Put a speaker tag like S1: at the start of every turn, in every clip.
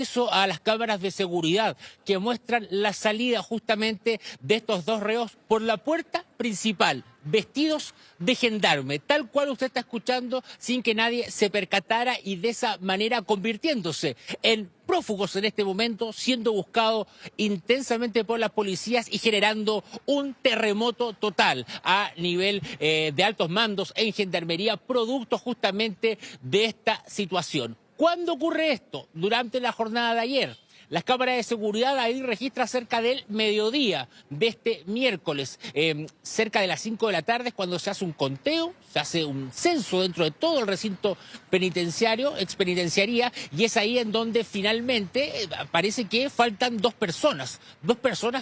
S1: Eso a las cámaras de seguridad que muestran la salida justamente de estos dos reos por la puerta principal, vestidos de gendarme, tal cual usted está escuchando, sin que nadie se percatara y de esa manera convirtiéndose en prófugos en este momento, siendo buscados intensamente por las policías y generando un terremoto total a nivel de altos mandos en gendarmería, producto justamente de esta situación. ¿Cuándo ocurre esto? Durante la jornada de ayer. Las cámaras de seguridad ahí registran cerca del mediodía de este miércoles, cerca de las 5 de la tarde, es cuando se hace un conteo, se hace un censo dentro de todo el recinto penitenciario, expenitenciaría, y es ahí en donde finalmente parece que faltan dos personas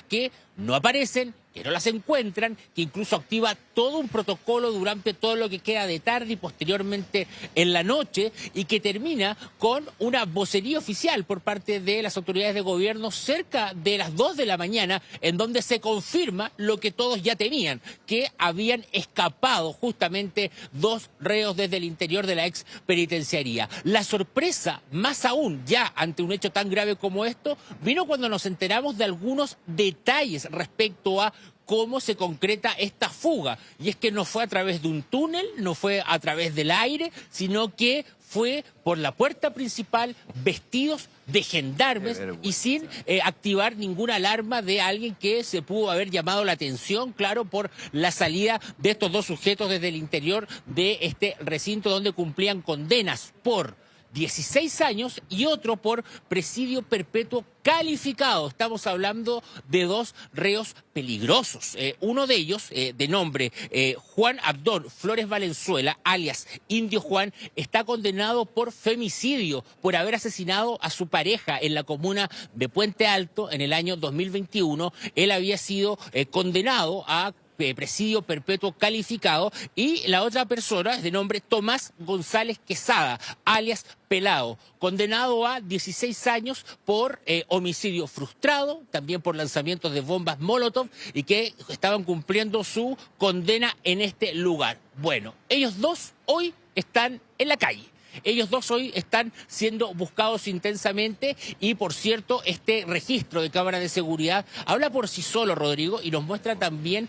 S1: que no aparecen, que no las encuentran, que incluso activa todo un protocolo durante todo lo que queda de tarde y posteriormente en la noche, y que termina con una vocería oficial por parte de las autoridades de gobierno cerca de las 2 de la mañana, en donde se confirma lo que todos ya tenían, que habían escapado justamente dos reos desde el interior de la ex penitenciaría. La sorpresa, más aún ya ante un hecho tan grave como esto, vino cuando nos enteramos de algunos detalles respecto a cómo se concreta esta fuga. Y es que no fue a través de un túnel, no fue a través del aire, sino que fue por la puerta principal, vestidos de gendarmes y sin activar ninguna alarma de alguien que se pudo haber llamado la atención, claro, por la salida de estos dos sujetos desde el interior de este recinto donde cumplían condenas por 16 años y otro por presidio perpetuo calificado. Estamos hablando de dos reos peligrosos. Uno de ellos, de nombre Juan Abdón Flores Valenzuela, alias Indio Juan, está condenado por femicidio, por haber asesinado a su pareja en la comuna de Puente Alto en el año 2021. Él había sido condenado a presidio perpetuo calificado, y la otra persona es de nombre Tomás González Quesada, alias Pelado, condenado a 16 años por homicidio frustrado, también por lanzamientos de bombas Molotov, y que estaban cumpliendo su condena en este lugar. Bueno, ellos dos hoy están en la calle. Ellos dos hoy están siendo buscados intensamente y, por cierto, este registro de cámara de seguridad habla por sí solo, Rodrigo, y nos muestra también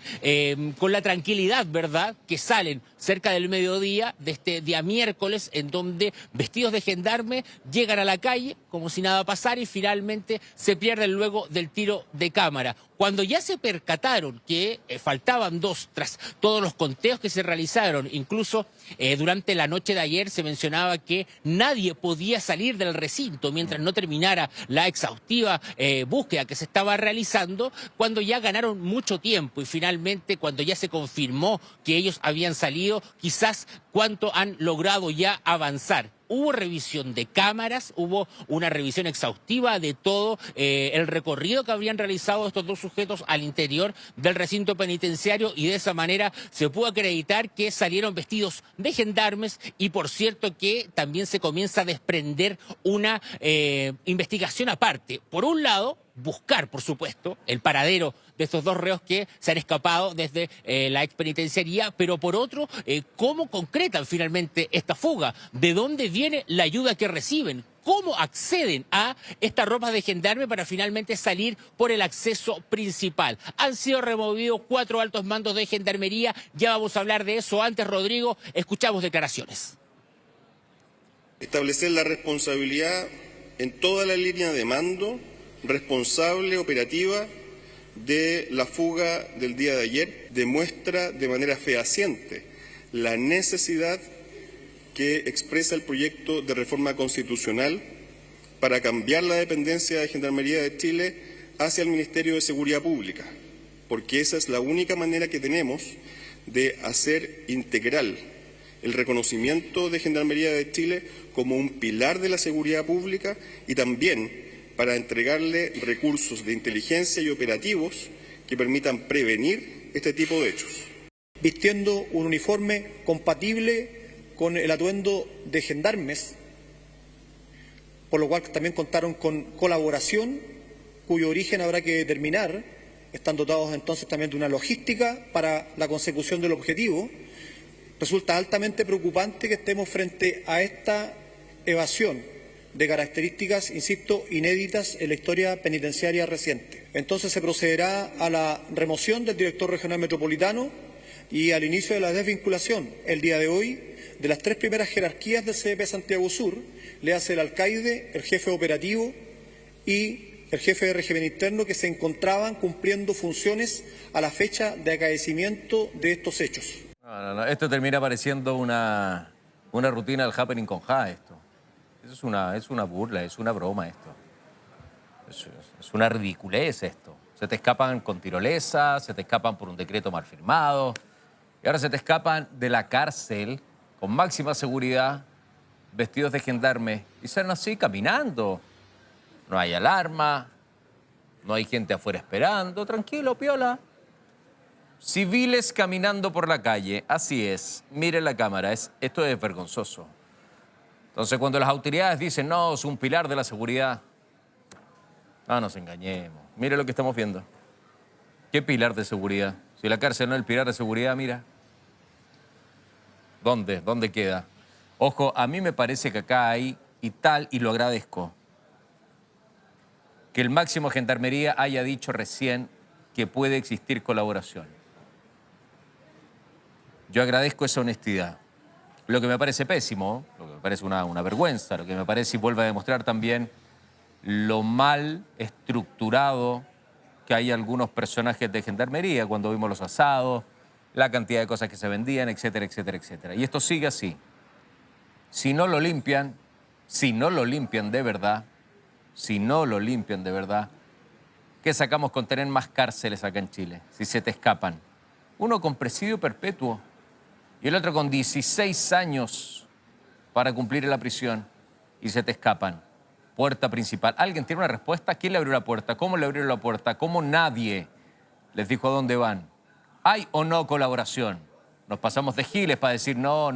S1: con la tranquilidad, ¿verdad?, que salen cerca del mediodía de este día miércoles, en donde vestidos de gendarme llegan a la calle como si nada pasara y finalmente se pierden luego del tiro de cámara. Cuando ya se percataron que faltaban dos tras todos los conteos que se realizaron, incluso durante la noche de ayer se mencionaba que nadie podía salir del recinto mientras no terminara la exhaustiva búsqueda que se estaba realizando, cuando ya ganaron mucho tiempo y finalmente cuando ya se confirmó que ellos habían salido, quizás cuánto han logrado ya avanzar. Hubo revisión de cámaras, hubo una revisión exhaustiva de todo el recorrido que habrían realizado estos dos sujetos al interior del recinto penitenciario, y de esa manera se pudo acreditar que salieron vestidos de gendarmes, y por cierto que también se comienza a desprender una investigación aparte. Por un lado, buscar, por supuesto, el paradero de estos dos reos que se han escapado desde la expenitenciaría, pero por otro, cómo concretan finalmente esta fuga, de dónde viene la ayuda que reciben, cómo acceden a estas ropas de gendarme para finalmente salir por el acceso principal. Han sido removidos 4 altos mandos de gendarmería, ya vamos a hablar de eso. Antes, Rodrigo, escuchamos declaraciones.
S2: Establecer la responsabilidad en toda la línea de mando responsable operativa de la fuga del día de ayer demuestra de manera fehaciente la necesidad que expresa el proyecto de reforma constitucional para cambiar la dependencia de Gendarmería de Chile hacia el Ministerio de Seguridad Pública, porque esa es la única manera que tenemos de hacer integral el reconocimiento de Gendarmería de Chile como un pilar de la seguridad pública, y también para entregarle recursos de inteligencia y operativos que permitan prevenir este tipo de hechos.
S3: Vistiendo un uniforme compatible con el atuendo de gendarmes, por lo cual también contaron con colaboración, cuyo origen habrá que determinar. Están dotados entonces también de una logística para la consecución del objetivo. Resulta altamente preocupante que estemos frente a esta evasión de características, insisto, inéditas en la historia penitenciaria reciente. Entonces se procederá a la remoción del director regional metropolitano y al inicio de la desvinculación el día de hoy de las 3 primeras jerarquías del CDP Santiago Sur, le hace el alcaide, el jefe operativo y el jefe de régimen interno, que se encontraban cumpliendo funciones a la fecha de acaecimiento de estos hechos.
S4: No. Esto termina pareciendo una rutina del happening con Ja, esto. Es una burla, es una broma esto. Es una ridiculez esto. Se te escapan con tirolesa, se te escapan por un decreto mal firmado, y ahora se te escapan de la cárcel con máxima seguridad, vestidos de gendarme, y salen así caminando. No hay alarma, no hay gente afuera esperando, tranquilo, piola. Civiles caminando por la calle, así es. Mire la cámara, esto es vergonzoso. Entonces, cuando las autoridades dicen, no, es un pilar de la seguridad, no nos engañemos. Mire lo que estamos viendo. ¿Qué pilar de seguridad? Si la cárcel no es el pilar de seguridad, mira. ¿Dónde queda? Ojo, a mí me parece que acá hay, y lo agradezco, que el máximo de Gendarmería haya dicho recién que puede existir colaboración. Yo agradezco esa honestidad. Lo que me parece pésimo, lo que me parece una vergüenza, lo que me parece y vuelve a demostrar también lo mal estructurado que hay algunos personajes de Gendarmería cuando vimos los asados, la cantidad de cosas que se vendían, etcétera, etcétera, etcétera. Y esto sigue así. Si no lo limpian de verdad, ¿qué sacamos con tener más cárceles acá en Chile? Si se te escapan. Uno con presidio perpetuo y el otro con 16 años para cumplir en la prisión y se te escapan. Puerta principal. ¿Alguien tiene una respuesta? ¿Quién le abrió la puerta? ¿Cómo le abrieron la puerta? ¿Cómo nadie les dijo a dónde van? ¿Hay o no colaboración? Nos pasamos de giles para decir no.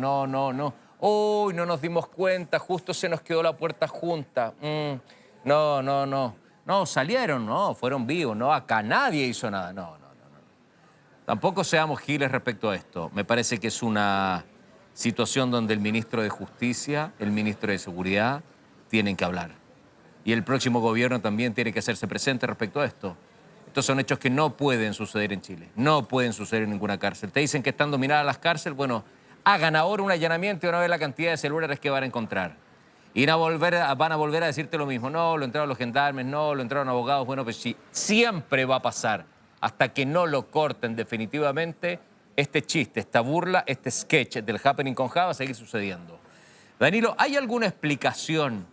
S4: Uy, no nos dimos cuenta, justo se nos quedó la puerta junta. No, salieron, no, fueron vivos, no, acá nadie hizo nada. No. Tampoco seamos giles respecto a esto. Me parece que es una situación donde el ministro de Justicia, el ministro de Seguridad, tienen que hablar. Y el próximo gobierno también tiene que hacerse presente respecto a esto. Estos son hechos que no pueden suceder en Chile, no pueden suceder en ninguna cárcel. Te dicen que están dominadas las cárceles, bueno, hagan ahora un allanamiento y van a ver la cantidad de celulares que van a encontrar. Y van a volver a decirte lo mismo. No, lo entraron los gendarmes, no, lo entraron abogados. Bueno, pues sí, siempre va a pasar hasta que no lo corten definitivamente. Este chiste, esta burla, este sketch del happening con Ja va a seguir sucediendo. Danilo, ¿hay alguna explicación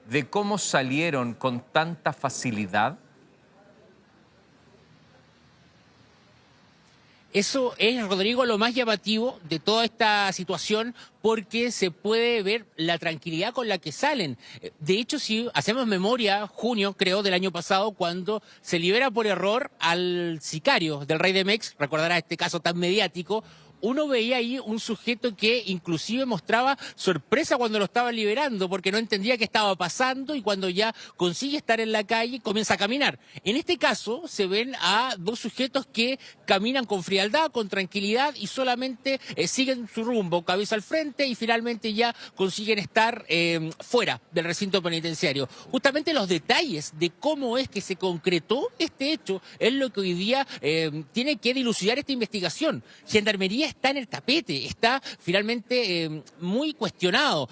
S4: de cómo salieron con tanta facilidad?
S1: Eso es, Rodrigo, lo más llamativo de toda esta situación, porque se puede ver la tranquilidad con la que salen. De hecho, si hacemos memoria, junio, creo, del año pasado, cuando se libera por error al sicario del Rey de Mex, recordará este caso tan mediático, uno veía ahí un sujeto que inclusive mostraba sorpresa cuando lo estaban liberando, porque no entendía qué estaba pasando, y cuando ya consigue estar en la calle comienza a caminar. En este caso se ven a dos sujetos que caminan con frialdad, con tranquilidad, y solamente siguen su rumbo, cabeza al frente, y finalmente ya consiguen estar fuera del recinto penitenciario. Justamente los detalles de cómo es que se concretó este hecho es lo que hoy día tiene que dilucidar esta investigación. Gendarmería está en el tapete, está finalmente muy cuestionado.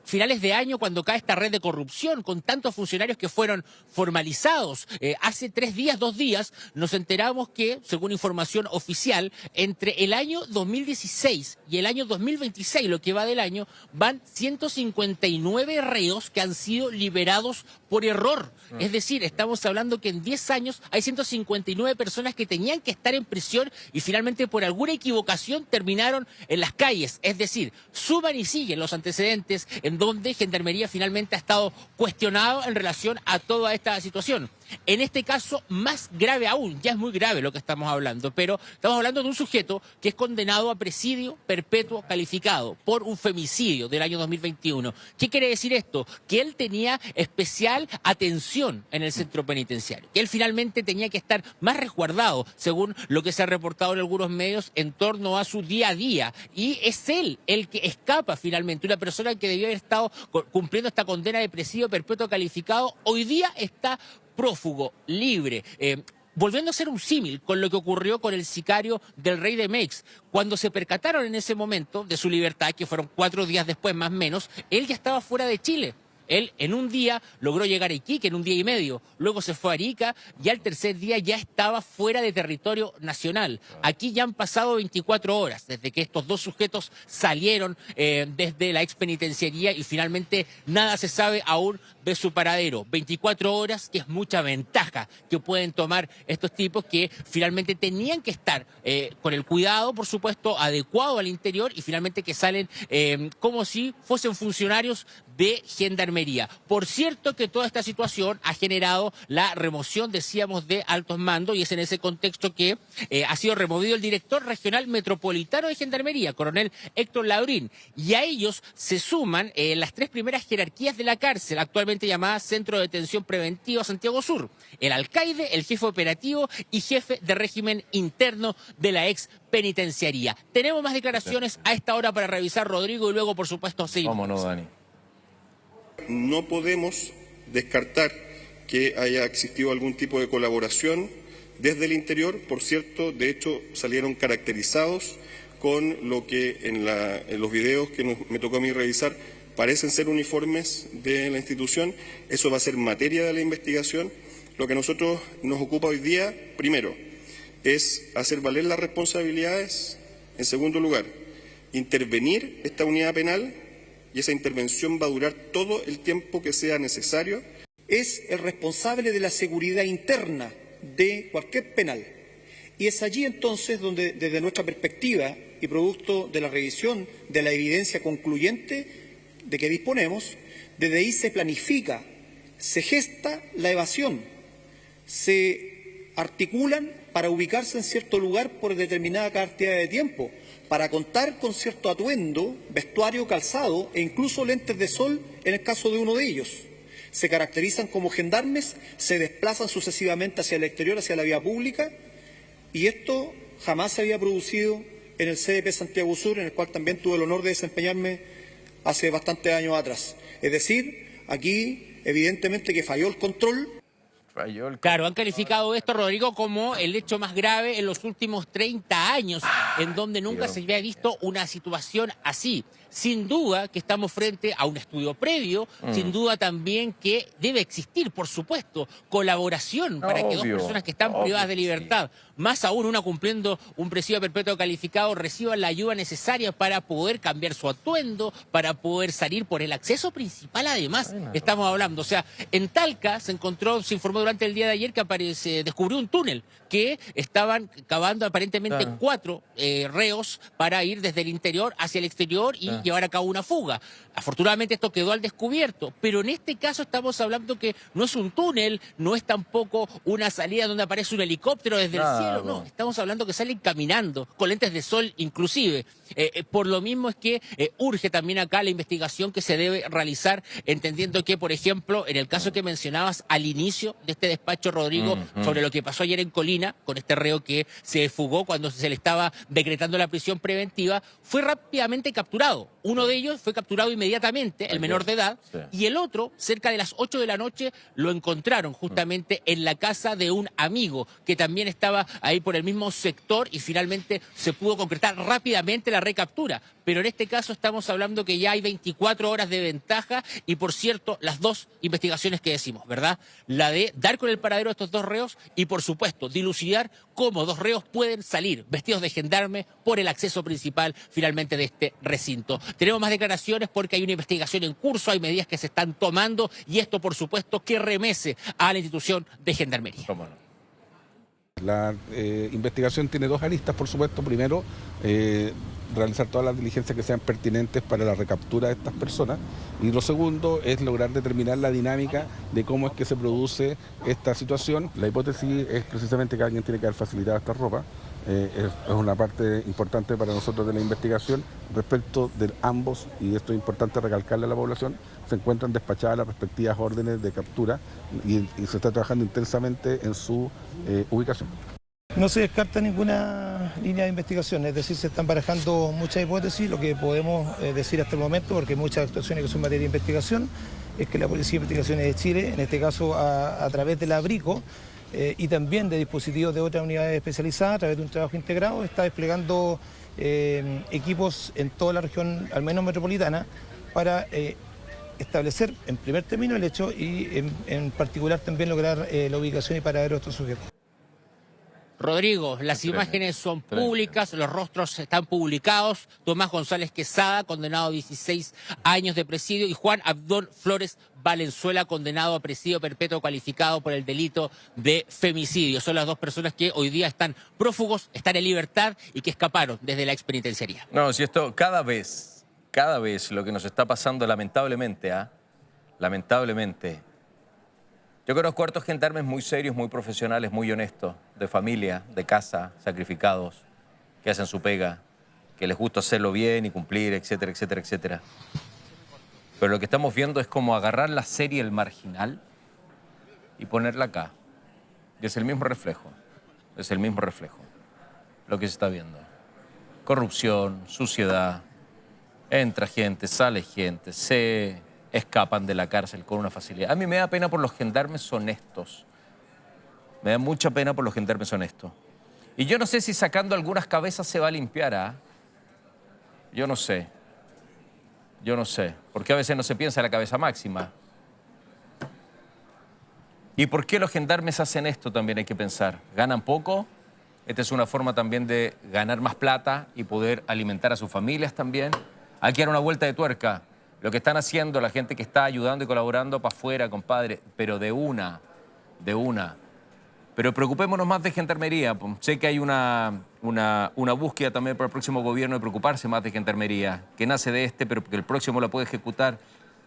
S1: Finales de año, cuando cae esta red de corrupción con tantos funcionarios que fueron formalizados. Hace 2 días, nos enteramos que, según información oficial, entre el año 2016 y el año 2026, lo que va del año, van 159 reos que han sido liberados por error. Es decir, estamos hablando que en 10 años hay 159 personas que tenían que estar en prisión y finalmente por alguna equivocación terminaron en las calles. Es decir, suman y siguen los antecedentes en donde Gendarmería finalmente ha estado cuestionado en relación a toda esta situación. En este caso, más grave aún, ya es muy grave lo que estamos hablando, pero estamos hablando de un sujeto que es condenado a presidio perpetuo calificado por un femicidio del año 2021. ¿Qué quiere decir esto? Que él tenía especial atención en el centro penitenciario, que él finalmente tenía que estar más resguardado, según lo que se ha reportado en algunos medios, en torno a su día a día. Y es él el que escapa finalmente, una persona que debió haber estado cumpliendo esta condena de presidio perpetuo calificado, hoy día está prófugo, libre. Volviendo a hacer un símil con lo que ocurrió con el sicario del Rey de Meix, cuando se percataron en ese momento de su libertad, que fueron 4 días después más o menos, él ya estaba fuera de Chile. Él en un día logró llegar a Iquique, en un día y medio, luego se fue a Arica y al tercer día ya estaba fuera de territorio nacional. Aquí ya han pasado 24 horas desde que estos dos sujetos salieron desde la expenitenciaría y finalmente nada se sabe aún de su paradero. 24 horas, que es mucha ventaja que pueden tomar estos tipos que finalmente tenían que estar con el cuidado, por supuesto, adecuado al interior y finalmente que salen como si fuesen funcionarios de Gendarmería. Por cierto que toda esta situación ha generado la remoción, decíamos, de altos mandos y es en ese contexto que ha sido removido el director regional metropolitano de Gendarmería, coronel Héctor Laurín, y a ellos se suman las 3 primeras jerarquías de la cárcel, actualmente llamada Centro de Detención Preventiva Santiago Sur, el alcaide, el jefe operativo y jefe de régimen interno de la ex penitenciaría. Tenemos más declaraciones a esta hora para revisar, Rodrigo, y luego, por supuesto, seguimos.
S4: ¿Cómo no, Dani?
S2: No podemos descartar que haya existido algún tipo de colaboración desde el interior. Por cierto, de hecho, salieron caracterizados con lo que en los videos que me tocó a mí revisar parecen ser uniformes de la institución. Eso va a ser materia de la investigación. Lo que a nosotros nos ocupa hoy día, primero, es hacer valer las responsabilidades. En segundo lugar, intervenir esta unidad penal. Y esa intervención va a durar todo el tiempo que sea necesario.
S3: Es el responsable de la seguridad interna de cualquier penal. Y es allí entonces donde, desde nuestra perspectiva y producto de la revisión de la evidencia concluyente de que disponemos, desde ahí se planifica, se gesta la evasión, se articulan para ubicarse en cierto lugar por determinada cantidad de tiempo, para contar con cierto atuendo, vestuario, calzado e incluso lentes de sol en el caso de uno de ellos. Se caracterizan como gendarmes, se desplazan sucesivamente hacia el exterior, hacia la vía pública, y esto jamás se había producido en el CDP Santiago Sur, en el cual también tuve el honor de desempeñarme hace bastantes años atrás. Es decir, aquí evidentemente que falló el control.
S1: Claro, han calificado esto, Rodrigo, como el hecho más grave en los últimos 30 años, en donde nunca se había visto una situación así. Sin duda que estamos frente a un estudio previo, sin duda también que debe existir, por supuesto, colaboración para que dos personas que están privadas de libertad, más aún una cumpliendo un presidio perpetuo calificado, reciban la ayuda necesaria para poder cambiar su atuendo, para poder salir por el acceso principal además, estamos hablando. O sea, en Talca se informó durante el día de ayer que se descubrió un túnel que estaban cavando aparentemente 4 reos para ir desde el interior hacia el exterior y llevar a cabo una fuga. Afortunadamente esto quedó al descubierto, pero en este caso estamos hablando que no es un túnel, no es tampoco una salida donde aparece un helicóptero desde el cielo, no, estamos hablando que salen caminando, con lentes de sol inclusive. Por lo mismo es que urge también acá la investigación que se debe realizar, entendiendo que, por ejemplo, en el caso que mencionabas al inicio de este despacho, Rodrigo, sobre lo que pasó ayer en Colina, con este reo que se fugó cuando se le estaba decretando la prisión preventiva, fue rápidamente capturado. Uno de ellos fue capturado inmediatamente, el menor de edad, y el otro, cerca de las 8 de la noche, lo encontraron justamente en la casa de un amigo que también estaba ahí por el mismo sector y finalmente se pudo concretar rápidamente la recaptura. Pero en este caso estamos hablando que ya hay 24 horas de ventaja y, por cierto, las 2 investigaciones que decimos, ¿verdad? La de dar con el paradero de estos 2 reos y, por supuesto, dilucidar cómo 2 reos pueden salir vestidos de gendarme por el acceso principal finalmente de este recinto. Tenemos más declaraciones porque hay una investigación en curso, hay medidas que se están tomando y esto, por supuesto, que remece a la institución de Gendarmería.
S4: ¿Cómo no?
S5: La investigación tiene 2 aristas, por supuesto. Primero, realizar todas las diligencias que sean pertinentes para la recaptura de estas personas. Y lo segundo es lograr determinar la dinámica de cómo es que se produce esta situación. La hipótesis es precisamente que alguien tiene que haber facilitado esta ropa. Es una parte importante para nosotros de la investigación. Respecto de ambos, y esto es importante recalcarle a la población, se encuentran despachadas las respectivas órdenes de captura y se está trabajando intensamente en su ubicación.
S6: No se descarta ninguna línea de investigación, es decir, se están barajando muchas hipótesis. Lo que podemos decir hasta el momento, porque hay muchas actuaciones que son materia de investigación, es que la Policía de Investigaciones de Chile, en este caso a través de la Abrico, y también de dispositivos de otras unidades especializadas, a través de un trabajo integrado, está desplegando equipos en toda la región, al menos metropolitana, para establecer en primer término el hecho y en particular también lograr la ubicación y paradero de estos sujetos.
S1: Rodrigo, las imágenes son públicas, los rostros están publicados. Tomás González Quesada, condenado a 16 años de presidio, y Juan Abdón Flores Valenzuela, condenado a presidio perpetuo calificado por el delito de femicidio. Son las dos personas que hoy día están prófugos, están en libertad y que escaparon desde la expenitenciaría.
S4: No, si esto cada vez lo que nos está pasando lamentablemente, lamentablemente. Yo conozco hartos gendarmes muy serios, muy profesionales, muy honestos, de familia, de casa, sacrificados, que hacen su pega, que les gusta hacerlo bien y cumplir, etcétera, etcétera, etcétera. Pero lo que estamos viendo es como agarrar la serie El Marginal y ponerla acá. Y es el mismo reflejo, lo que se está viendo. Corrupción, suciedad, entra gente, sale gente, se escapan de la cárcel con una facilidad. A mí me da pena por los gendarmes honestos. Me da mucha pena por los gendarmes honestos. Y yo no sé si sacando algunas cabezas se va a limpiar, Yo no sé. Porque a veces no se piensa en la cabeza máxima. ¿Y por qué los gendarmes hacen esto? También hay que pensar. ¿Ganan poco? Esta es una forma también de ganar más plata y poder alimentar a sus familias también. Hay que dar una vuelta de tuerca. Lo que están haciendo la gente que está ayudando y colaborando para afuera, compadre, pero de una. Pero preocupémonos más de gendarmería. Sé que hay una búsqueda también para el próximo gobierno de preocuparse más de gendarmería, que nace de pero que el próximo la puede ejecutar.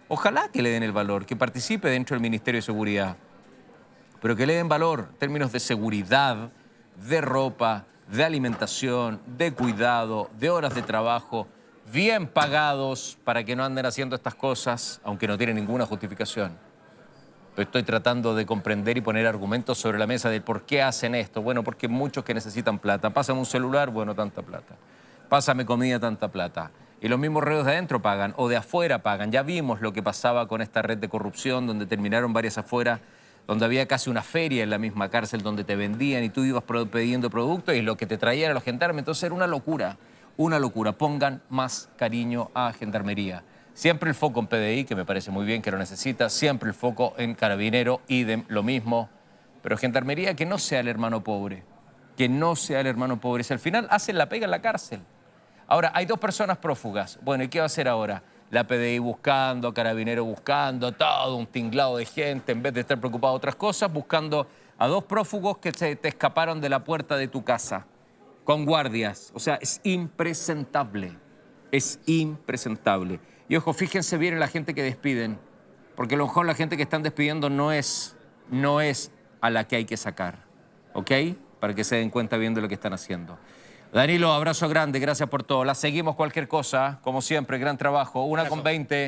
S4: Ojalá que le den el valor, que participe dentro del Ministerio de Seguridad, pero que le den valor en términos de seguridad, de ropa, de alimentación, de cuidado, de horas de trabajo, bien pagados para que no anden haciendo estas cosas, aunque no tienen ninguna justificación. Pero estoy tratando de comprender y poner argumentos sobre la mesa de por qué hacen esto. Bueno, porque muchos que necesitan plata. Pásame un celular, bueno, tanta plata. Pásame comida, tanta plata. Y los mismos reos de adentro pagan o de afuera pagan. Ya vimos lo que pasaba con esta red de corrupción donde terminaron varias afuera, donde había casi una feria en la misma cárcel donde te vendían y tú ibas pidiendo productos y lo que te traían a los gendarmes. Entonces era una locura. Pongan más cariño a gendarmería. Siempre el foco en PDI, que me parece muy bien que lo necesita, siempre el foco en carabinero, idem, lo mismo. Pero gendarmería que no sea el hermano pobre, Si al final hacen la pega en la cárcel. Ahora, hay dos personas prófugas. Bueno, ¿y qué va a hacer ahora? La PDI buscando, carabinero buscando, todo un tinglado de gente, en vez de estar preocupado de otras cosas, buscando a dos prófugos que te escaparon de la puerta de tu casa, con guardias. O sea, es impresentable. Y ojo, fíjense bien en la gente que despiden, porque a lo mejor la gente que están despidiendo no es a la que hay que sacar, ¿ok? Para que se den cuenta bien de lo que están haciendo. Danilo, abrazo grande, gracias por todo. La seguimos cualquier cosa, como siempre, gran trabajo. 1:20.